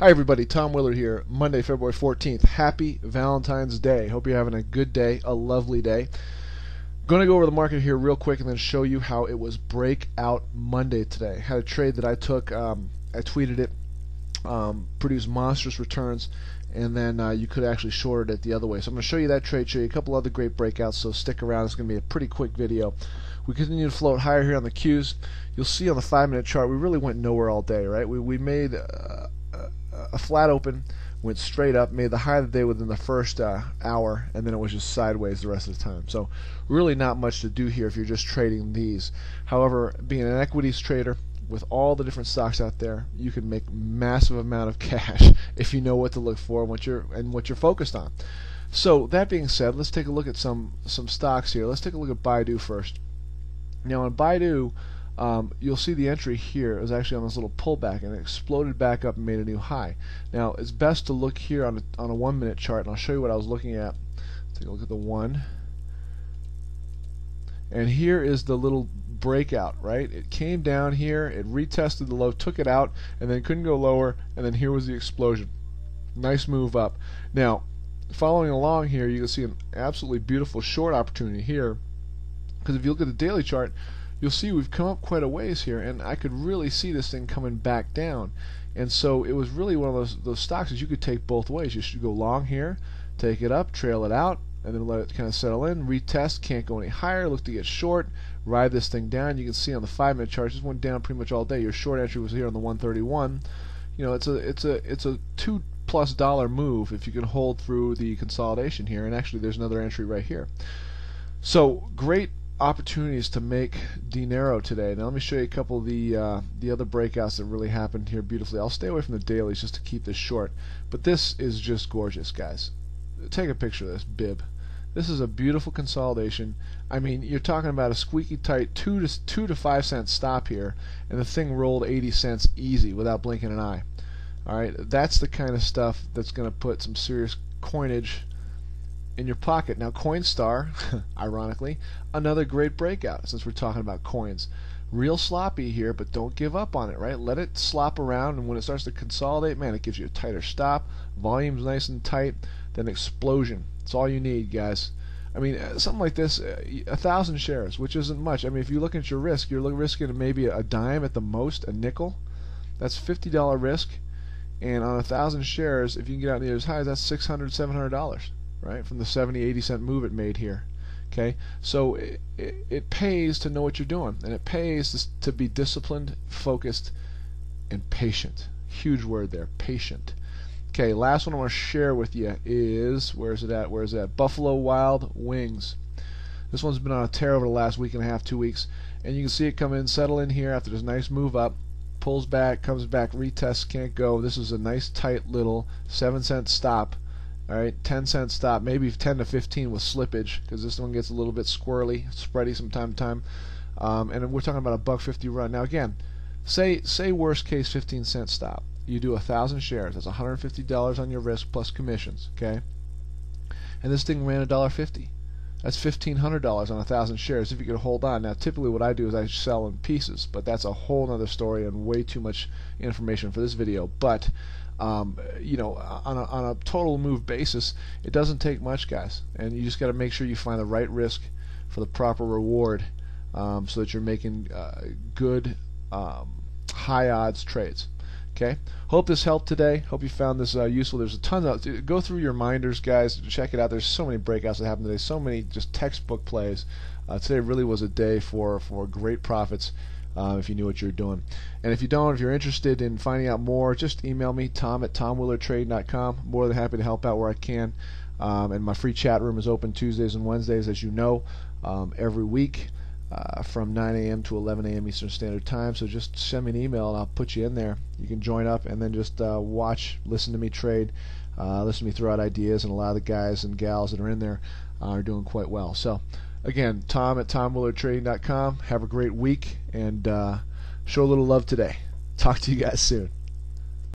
Hi everybody, Tom Willard here, Monday, February 14th. Happy Valentine's Day. Hope you're having a good day, a lovely day. Going to go over the market here real quick and then show you how it was Breakout Monday today. Had a trade that I took, I tweeted it, produced monstrous returns, and then you could actually short it the other way. So I'm going to show you that trade, show you a couple other great breakouts, so stick around. It's going to be a pretty quick video. We continue to float higher here on the Qs. You'll see on the 5-minute chart we really went nowhere all day, right? We made a flat open, went straight up, made the high of the day within the first hour, and then it was just sideways the rest of the time. So really not much to do here if you're just trading these. However, being an equities trader with all the different stocks out there, you can make massive amount of cash if you know what to look for and what you're focused on. So that being said, let's take a look at some stocks here. Let's take a look at Baidu first. Now on Baidu, you'll see the entry here is actually on this little pullback, and it exploded back up and made a new high. Now it's best to look here on a 1-minute chart, and I'll show you what I was looking at. Take a look at the 1. And here is the little breakout, right? It came down here, it retested the low, took it out, and then couldn't go lower, and then here was the explosion. Nice move up. Now, following along here, you can see an absolutely beautiful short opportunity here, because if you look at the daily chart, you'll see we've come up quite a ways here, and I could really see this thing coming back down. And so it was really one of those stocks that you could take both ways. You should go long here, take it up, trail it out, and then let it kind of settle in, retest, can't go any higher, look to get short, ride this thing down. You can see on the 5-minute chart, this went down pretty much all day. Your short entry was here on the 131. You know, it's a $2+ move if you can hold through the consolidation here, and actually there's another entry right here. So great opportunities to make dinero today. Now let me show you a couple of the other breakouts that really happened here beautifully. I'll stay away from the dailies just to keep this short, but this is just gorgeous, guys. Take a picture of this bib. This is a beautiful consolidation. I mean, you're talking about a squeaky tight 2 to 5 cent stop here, and the thing rolled 80 cents easy without blinking an eye. All right, that's the kind of stuff that's going to put some serious coinage in your pocket. Now Coinstar, ironically, another great breakout since we're talking about coins. Real sloppy here, but don't give up on it, right? Let it slop around, and when it starts to consolidate, man, it gives you a tighter stop. Volume's nice and tight, then explosion. That's all you need, guys. I mean, something like this, 1,000 shares, which isn't much. I mean, if you look at your risk, you're risking maybe a dime at the most, a nickel. That's $50 risk, and on 1,000 shares, if you can get out near as high as that's $600, $700. Right, from the 70-80 cent move it made here. Okay, so it pays to know what you're doing, and it pays to be disciplined, focused, and patient. Huge word there, patient. Okay, last one I want to share with you is, where's it at? Buffalo Wild Wings. This one's been on a tear over the last week and a half, 2 weeks, and you can see it come in, settle in here after this nice move up, pulls back, comes back, retests, can't go. This is a nice tight little 7-cent stop. All right, 10-cent stop, maybe 10 to 15 with slippage, because this one gets a little bit squirrely, spready from time to time. And we're talking about a $1.50 run. Now again, say worst case 15-cent stop. You do 1,000 shares. That's $150 on your risk plus commissions. Okay, and this thing ran $1.50. That's $1,500 on 1,000 shares if you could hold on. Now typically what I do is I sell in pieces, but that's a whole other story and way too much information for this video. But you know, on a total move basis, it doesn't take much, guys, and you just got to make sure you find the right risk for the proper reward, so that you're making good high odds trades. Okay, hope this helped today. Hope you found this useful. There's a ton of, go through your minders, guys, check it out. There's so many breakouts that happened today, so many just textbook plays. Today really was a day for great profits. If you knew what you're doing. And if you don't, if you're interested in finding out more, just email me, tom@tomwillardtrade.com. More than happy to help out where I can. And my free chat room is open Tuesdays and Wednesdays, as you know, every week from 9 a.m. to 11 a.m. Eastern Standard Time. So just send me an email and I'll put you in there. You can join up and then just watch, listen to me trade, listen to me throw out ideas, and a lot of the guys and gals that are in there are doing quite well. So again, tom@tomwillardtrading.com. Have a great week, and show a little love today. Talk to you guys soon.